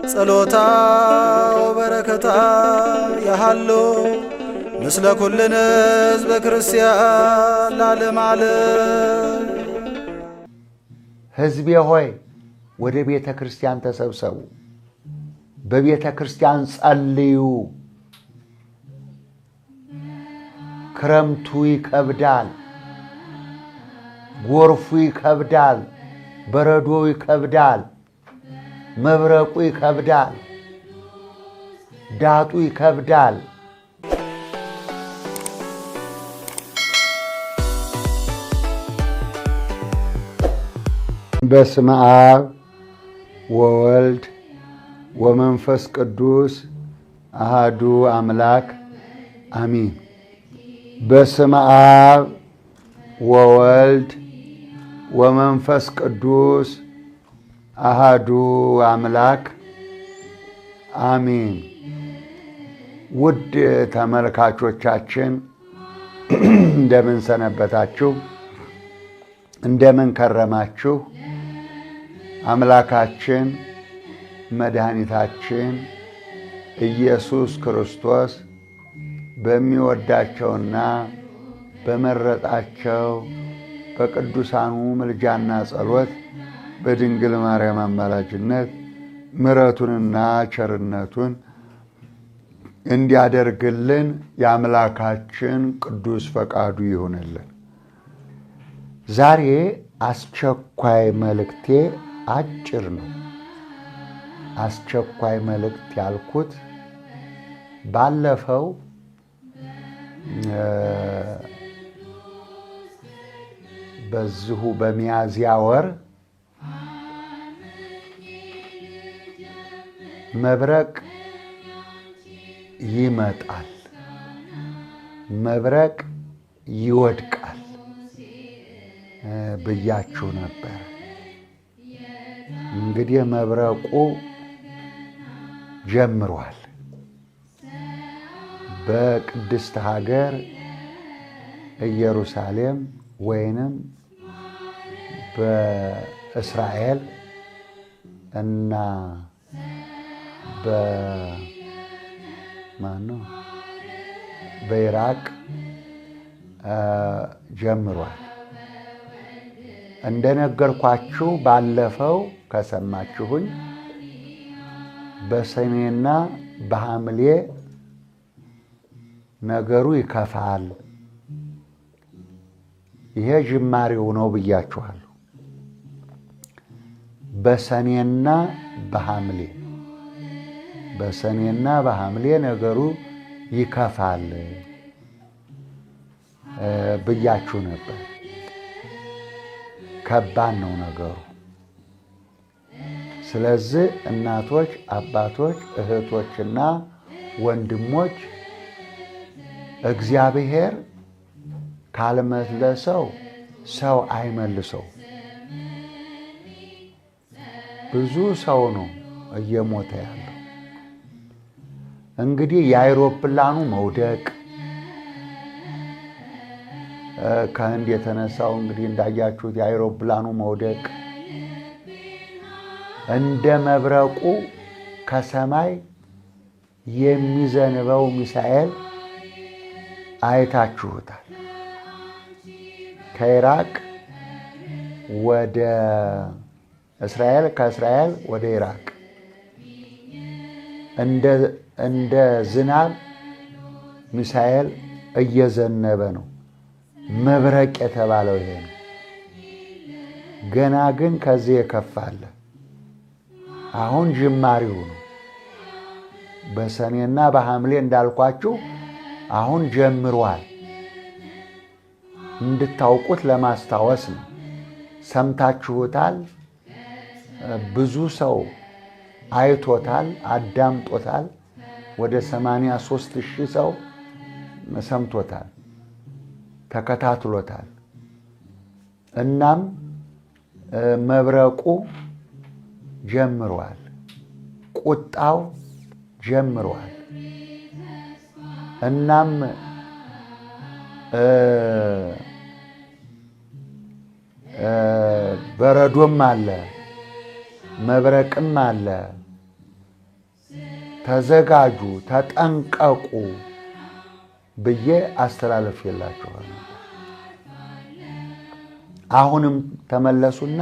ጸሎታ ወበረከታ ያሃሎ ምስለ ኩልነ ሕዝበ ክርስቲያን ለዓለመ ዓለም። ሕዝቤ ሆይ ወደ ቤተ ክርስቲያን ተሰብሰቡ፣ በቤተ ክርስቲያን ጸልዩ። ክረምቱ ይከብዳል፣ ጎርፉ ይከብዳል፣ በረዶ ይከብዳል፣ መብረቁ ይከብዳል፣ ዳጡ ይከብዳል። በስመ አብ ወወልድ ወመንፈስ ቅዱስ አሃዱ አምላክ አሚን። በስመ አብ ወወልድ ወመንፈስ ቅዱስ አሃዱ አምላክ አሚን። ውድ ተመልካቾቻችን እንደምን ሰነበታችሁ? እንደምን ከረማችሁ? አምላካችን መድኃኒታችን ኢየሱስ ክርስቶስ በሚወዳቸውና በመረጣቸው በቅዱሳኑ ምልጃና ጸሎት በድንግል ማርያም አማላጅነት ምሕረቱንና ቸርነቱን እንዲያደርግልን የአምላካችን ቅዱስ ፈቃዱ ይሁንልን። ዛሬ አስቸኳይ መልእክቴ አጭር ነው። አስቸኳይ መልእክት ያልኩት ባለፈው በዚሁ በሚያዝያ ወር መብረቅ ይመጣል፣ መብረቅ ይወድቃል ብያችሁ ነበር። እንግዲህ መብረቁ ጀምሯል። በቅድስት ሀገር ኢየሩሳሌም ወይንም በእስራኤል እና በኢራቅ ጀምሯል። እንደነገርኳችሁ ባለፈው ከሰማችሁኝ በሰኔና በሐምሌ ነገሩ ይከፋል። ይሄ ጅማሬው ነው ብያችኋለሁ። በሰኔና በሐምሌ ነገሩ ይከፋል ብያችሁ ነበር። ከባድ ነው ነገሩ። ስለዚህ እናቶች፣ አባቶች፣ እህቶችና ወንድሞች እግዚአብሔር ካልመለሰው ሰው አይመልሰው። ብዙ ሰው ነው እየሞተ ያለው። እንግዲህ የአይሮፕላኑ መውደቅ ከህንድ የተነሳው እንግዲህ እንዳያችሁት የአይሮፕላኑ መውደቅ እንደ መብረቁ ከሰማይ የሚዘንበው ሚሳኤል አይታችሁታል። ከኢራቅ ወደ እስራኤል፣ ከእስራኤል ወደ ኢራቅ እንደ ዝናብ ሚሳኤል እየዘነበ ነው። መብረቅ የተባለው ይሄ ነው። ገና ግን ከዚህ የከፋለ አሁን ጅማሬው ነው። በሰኔና በሐምሌ እንዳልኳችሁ አሁን ጀምሯል። እንድታውቁት ለማስታወስ ነው። ሰምታችሁታል። ብዙ ሰው አይቶታል፣ አዳምጦታል። ወደ 83,000 ሰው ሰምቶታል፣ ተከታትሎታል። እናም መብረቁ ጀምሯል፣ ቁጣው ጀምሯል። እናም በረዶም አለ፣ መብረቅም አለ፣ ተዘጋጁ፣ ተጠንቀቁ ብዬ አስተላልፌላችኋለሁ። አሁንም ተመለሱና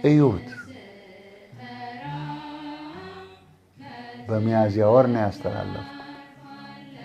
እዩት። በሚያዝያ ወር ነው ያስተላለፍኩት።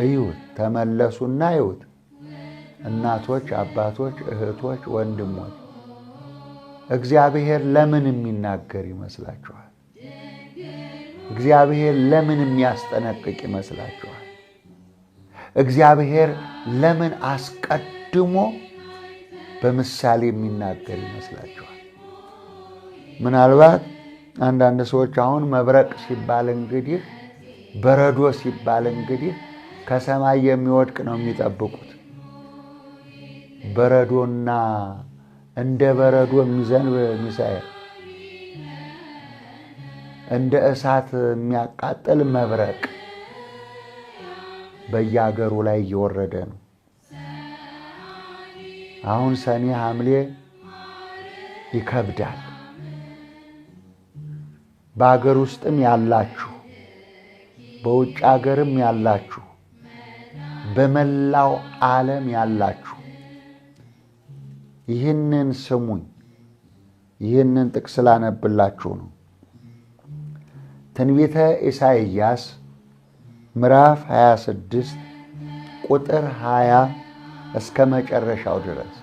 እዩት፣ ተመለሱና እዩት። እናቶች፣ አባቶች፣ እህቶች፣ ወንድሞች እግዚአብሔር ለምን የሚናገር ይመስላችኋል? እግዚአብሔር ለምን የሚያስጠነቅቅ ይመስላችኋል? እግዚአብሔር ለምን አስቀድሞ በምሳሌ የሚናገር ይመስላችኋል? ምናልባት አንዳንድ ሰዎች አሁን መብረቅ ሲባል እንግዲህ በረዶ ሲባል እንግዲህ ከሰማይ የሚወድቅ ነው የሚጠብቁት። በረዶና እንደ በረዶ የሚዘንብ ሚሳኤል፣ እንደ እሳት የሚያቃጥል መብረቅ በየአገሩ ላይ እየወረደ ነው። አሁን ሰኔ ሐምሌ ይከብዳል። በአገር ውስጥም ያላችሁ በውጭ አገርም ያላችሁ በመላው ዓለም ያላችሁ ይህንን ስሙኝ። ይህንን ጥቅስ ላነብላችሁ ነው። ትንቢተ ኢሳይያስ ምዕራፍ 26 ቁጥር 20 እስከ መጨረሻው ድረስ።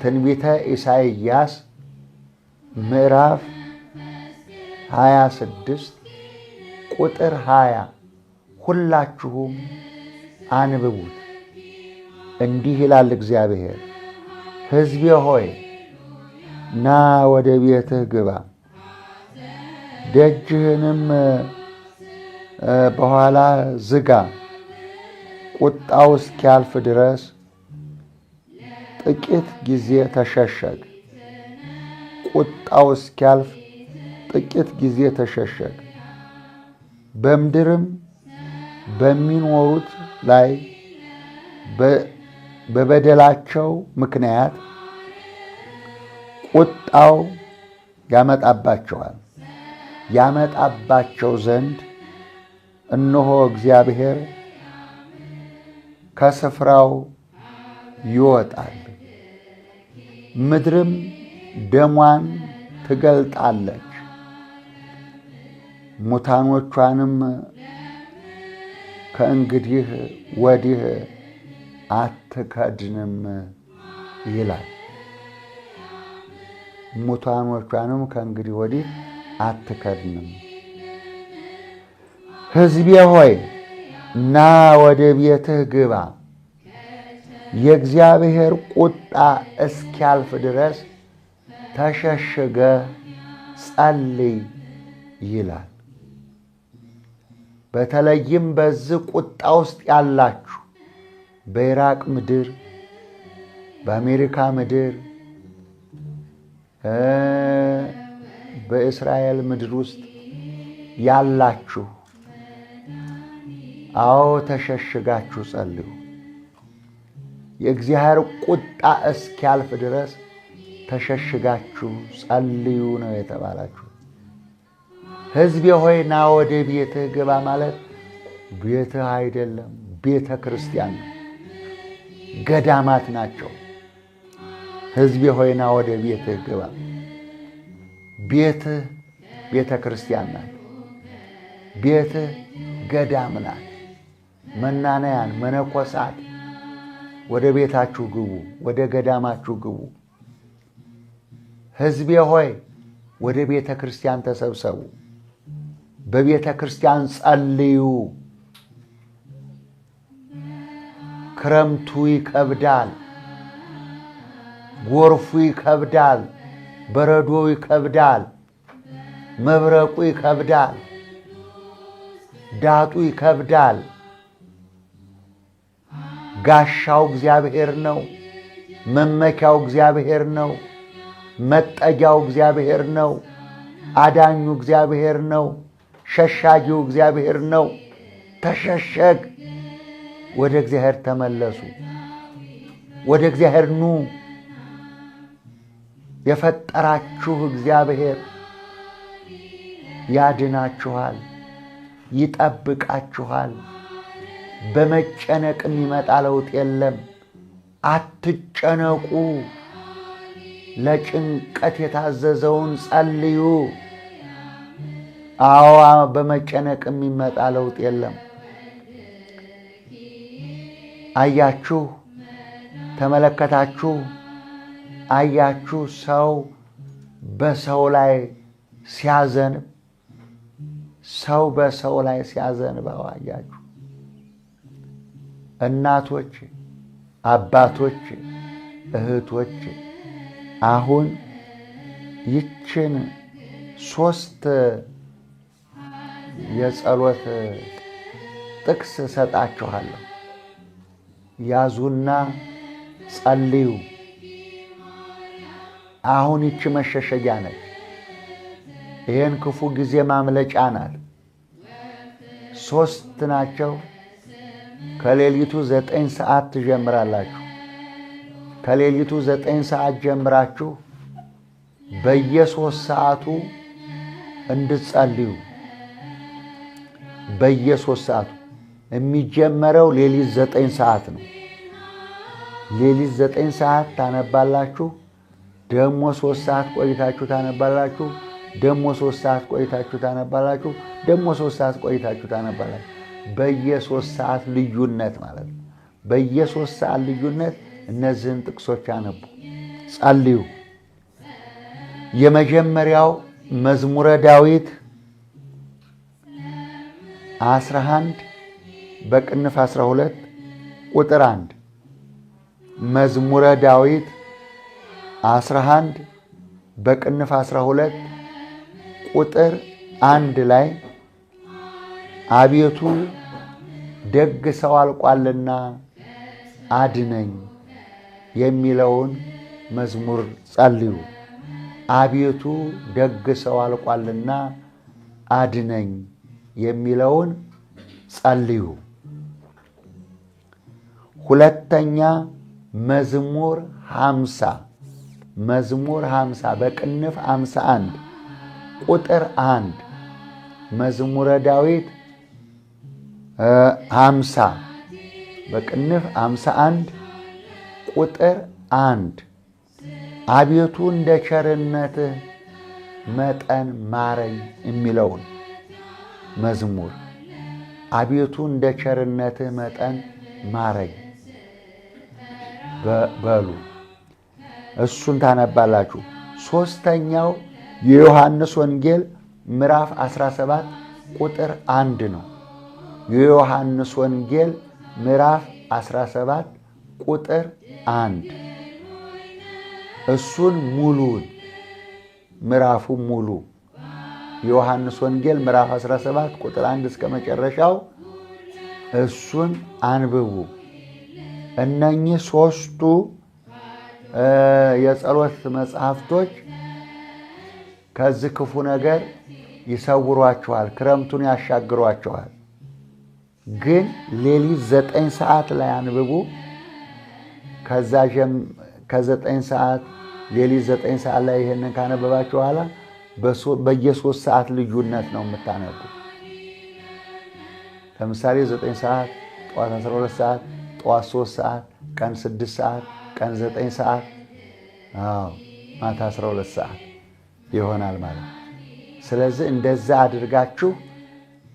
ትንቢተ ኢሳይያስ ምዕራፍ 26 ቁጥር 20 ሁላችሁም አንብቡት። እንዲህ ይላል እግዚአብሔር፣ ሕዝቤ ሆይ ና ወደ ቤትህ ግባ፣ ደጅህንም በኋላ ዝጋ። ቁጣው እስኪያልፍ ድረስ ጥቂት ጊዜ ተሸሸግ። ቁጣው እስኪያልፍ ጥቂት ጊዜ ተሸሸግ። በምድርም በሚኖሩት ላይ በበደላቸው ምክንያት ቁጣው ያመጣባቸው ዘንድ እነሆ እግዚአብሔር ከስፍራው ይወጣል፣ ምድርም ደሟን ትገልጣለች፣ ሙታኖቿንም ከእንግዲህ ወዲህ አትከድንም ይላል። ሙታኖቿንም ከእንግዲህ ወዲህ አትከድንም። ሕዝቤ ሆይ ና ወደ ቤትህ ግባ፣ የእግዚአብሔር ቁጣ እስኪያልፍ ድረስ ተሸሽገ ጸልይ ይላል። በተለይም በዚህ ቁጣ ውስጥ ያላችሁ በኢራቅ ምድር፣ በአሜሪካ ምድር፣ በእስራኤል ምድር ውስጥ ያላችሁ አዎ ተሸሽጋችሁ ጸልዩ። የእግዚአብሔር ቁጣ እስኪያልፍ ድረስ ተሸሽጋችሁ ጸልዩ ነው የተባላችሁ። ሕዝቤ ሆይ ና ወደ ቤትህ ግባ ማለት ቤትህ አይደለም፣ ቤተ ክርስቲያን ነው። ገዳማት ናቸው። ሕዝቤ ሆይ ና ወደ ቤትህ ግባ። ቤትህ ቤተ ክርስቲያን ናት። ቤትህ ገዳም ናት። መናንያን መነኮሳት ወደ ቤታችሁ ግቡ፣ ወደ ገዳማችሁ ግቡ። ሕዝቤ ሆይ ወደ ቤተ ክርስቲያን ተሰብሰቡ፣ በቤተ ክርስቲያን ጸልዩ። ክረምቱ ይከብዳል፣ ጎርፉ ይከብዳል፣ በረዶ ይከብዳል፣ መብረቁ ይከብዳል፣ ዳጡ ይከብዳል። ጋሻው እግዚአብሔር ነው። መመኪያው እግዚአብሔር ነው። መጠጊያው እግዚአብሔር ነው። አዳኙ እግዚአብሔር ነው። ሸሻጊው እግዚአብሔር ነው። ተሸሸግ። ወደ እግዚአብሔር ተመለሱ። ወደ እግዚአብሔር ኑ። የፈጠራችሁ እግዚአብሔር ያድናችኋል፣ ይጠብቃችኋል። በመጨነቅ የሚመጣ ለውጥ የለም። አትጨነቁ። ለጭንቀት የታዘዘውን ጸልዩ። አዎ፣ በመጨነቅ የሚመጣ ለውጥ የለም። አያችሁ፣ ተመለከታችሁ፣ አያችሁ ሰው በሰው ላይ ሲያዘንብ፣ ሰው በሰው ላይ ሲያዘንብ አያችሁ። እናቶች፣ አባቶች፣ እህቶች አሁን ይችን 3 የጸሎት ጥቅስ እሰጣችኋለሁ። ያዙና ጸልዩ። አሁን ይቺ መሸሸጊያ ነች። ይህን ክፉ ጊዜ ማምለጫ ናት። 3 ናቸው። ከሌሊቱ 9 ሰዓት ትጀምራላችሁ። ከሌሊቱ 9 ሰዓት ጀምራችሁ በየ3 ሰዓቱ እንድትጸልዩ። በየ3 ሰዓቱ የሚጀመረው ሌሊት 9 ሰዓት ነው። ሌሊት 9 ሰዓት ታነባላችሁ። ደሞ 3 ሰዓት ቆይታችሁ ታነባላችሁ። ደሞ 3 ሰዓት ቆይታችሁ ታነባላችሁ። ደሞ 3 ሰዓት ቆይታችሁ ታነባላችሁ። በየ3 ሰዓት ልዩነት ማለት ነው። በየ3 ሰዓት ልዩነት እነዚህን ጥቅሶች አነቡ፣ ጸልዩ። የመጀመሪያው መዝሙረ ዳዊት 11 በቅንፍ 12 ቁጥር 1። መዝሙረ ዳዊት 11 በቅንፍ 12 ቁጥር 1 ላይ አቤቱ ደግ ሰው አልቋልና አድነኝ የሚለውን መዝሙር ጸልዩ። አቤቱ ደግ ሰው አልቋልና አድነኝ የሚለውን ጸልዩ። ሁለተኛ መዝሙር 50 በቅንፍ 51 ቁጥር 1። መዝሙረ ዳዊት 50 በቅንፍ 51 ቁጥር 1። አቤቱ እንደ ቸርነትህ መጠን ማረኝ የሚለውን መዝሙር፣ አቤቱ እንደ ቸርነትህ መጠን ማረኝ በሉ። እሱን ታነባላችሁ። 3ኛው የዮሐንስ ወንጌል ምዕራፍ 17 ቁጥር 1 ነው። የዮሐንስ ወንጌል ምዕራፍ 17 ቁጥር 1። እሱን ሙሉን ምዕራፉ ሙሉ ዮሐንስ ወንጌል ምዕራፍ 17 ቁጥር 1 እስከ መጨረሻው እሱን አንብቡ። እነኚህ 3ቱ የጸሎት መጽሐፍቶች ከዚህ ክፉ ነገር ይሰውሯችኋል፣ ክረምቱን ያሻግሯችኋል። ግን ሌሊት 9 ሰዓት ላይ አንብቡ። ከዛ ከ9 ሰዓት ሌሊት 9 ሰዓት ላይ ይሄንን ካነበባችሁ በኋላ በየ3 ሰዓት ልዩነት ነው የምታነቡ። ለምሳሌ 9 ሰዓት፣ ጠዋት 12 ሰዓት፣ ጠዋት 3 ሰዓት፣ ቀን 6 ሰዓት፣ ቀን 9 ሰዓት፣ ማታ 12 ሰዓት ይሆናል ማለት ነው። ስለዚህ እንደዛ አድርጋችሁ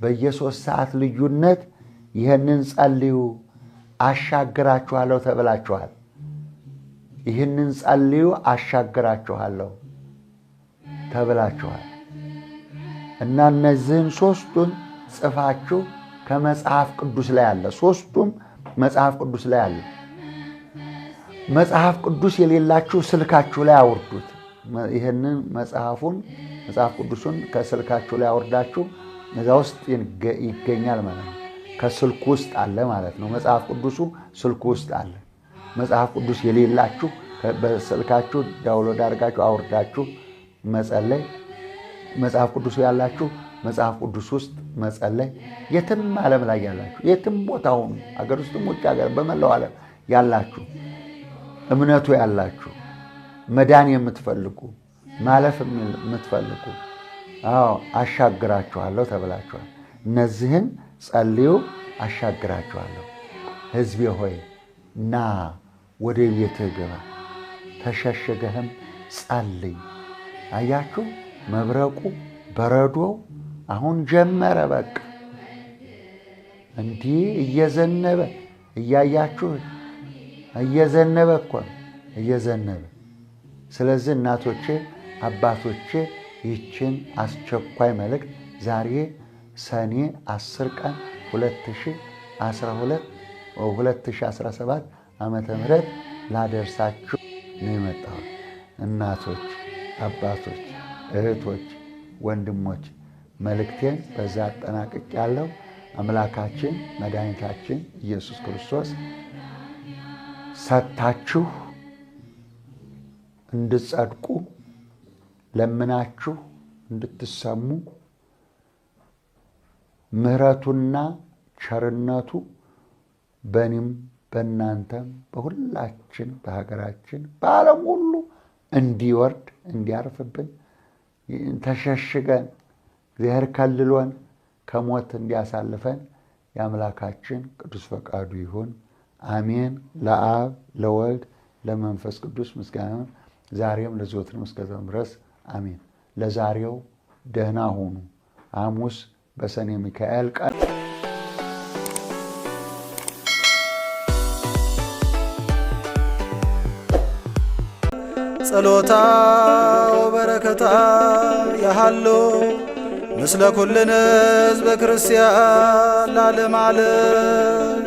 በየ3 ሰዓት ልዩነት ይህንን ጸልዩ፣ አሻግራችኋለሁ ተብላችኋል። ይህንን ጸልዩ፣ አሻግራችኋለሁ ተብላችኋል። እና እነዚህን 3ቱን ጽፋችሁ ከመጽሐፍ ቅዱስ ላይ አለ። 3ቱም መጽሐፍ ቅዱስ ላይ አለ። መጽሐፍ ቅዱስ የሌላችሁ ስልካችሁ ላይ አውርዱት። ይህንን መጽሐፍ ቅዱሱን ከስልካችሁ ላይ አውርዳችሁ እዛ ውስጥ ይገኛል ማለት ነው። ከስልኩ ውስጥ አለ ማለት ነው። መጽሐፍ ቅዱሱ ስልኩ ውስጥ አለ። መጽሐፍ ቅዱስ የሌላችሁ በስልካችሁ ዳውንሎድ አድርጋችሁ አውርዳችሁ መጸለይ፣ መጽሐፍ ቅዱሱ ያላችሁ መጽሐፍ ቅዱስ ውስጥ መጸለይ። የትም ዓለም ላይ ያላችሁ የትም ቦታ ሁኑ፣ አገር ውስጥም ውጭ ሀገር፣ በመላው ዓለም ያላችሁ እምነቱ ያላችሁ መዳን የምትፈልጉ ማለፍ የምትፈልጉ አሻግራችኋለሁ ተብላችኋል። እነዚህን ጸልዩ አሻግራችኋለሁ። ሕዝቤ ሆይ ና ወደ ቤትህ ግባ፣ ተሸሽገህም ጸልይ። አያችሁ መብረቁ በረዶው አሁን ጀመረ። በቃ እንዲህ እየዘነበ እያያችሁ እየዘነበ እኮ ነው እየዘነበ። ስለዚህ እናቶቼ አባቶቼ ይችን አስቸኳይ መልእክት ዛሬ ሰኔ 10 ቀን 2017 ዓመተ ምህረት ላደርሳችሁ ነው የመጣሁት። እናቶች፣ አባቶች፣ እህቶች፣ ወንድሞች መልእክቴን በዛ አጠናቅቄያለሁ። አምላካችን መድኃኒታችን ኢየሱስ ክርስቶስ ሰጥታችሁ እንድትጸድቁ ለምናችሁ እንድትሰሙ ምሕረቱና ቸርነቱ በእኔም በእናንተም በሁላችን በሀገራችን በዓለም ሁሉ እንዲወርድ እንዲያርፍብን ተሸሽገን እግዚአብሔር ከልሎን ከሞት እንዲያሳልፈን የአምላካችን ቅዱስ ፈቃዱ ይሁን። አሜን። ለአብ ለወልድ ለመንፈስ ቅዱስ ምስጋና ዛሬም ለዘወትርም እስከ ዘላለም ድረስ አሜን። ለዛሬው ደህና ሁኑ። ሐሙስ በሰኔ ሚካኤል ቀን ጸሎታ ወበረከታ ያሃሎ ምስለ ኩልነ ሕዝበ ክርስቲያን ለዓለመ ዓለም